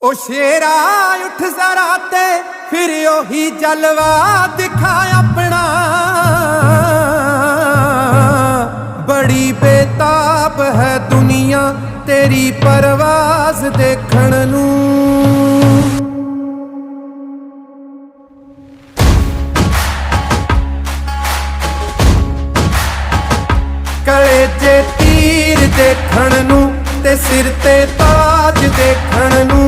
ओ शेरा उठ जरा ते फिर ओही जलवा दिखा अपना। बड़ी बेताब है दुनिया तेरी परवाज देखण नू। गले चे तीर देखण नू ते सिर ते ताज देखण नू।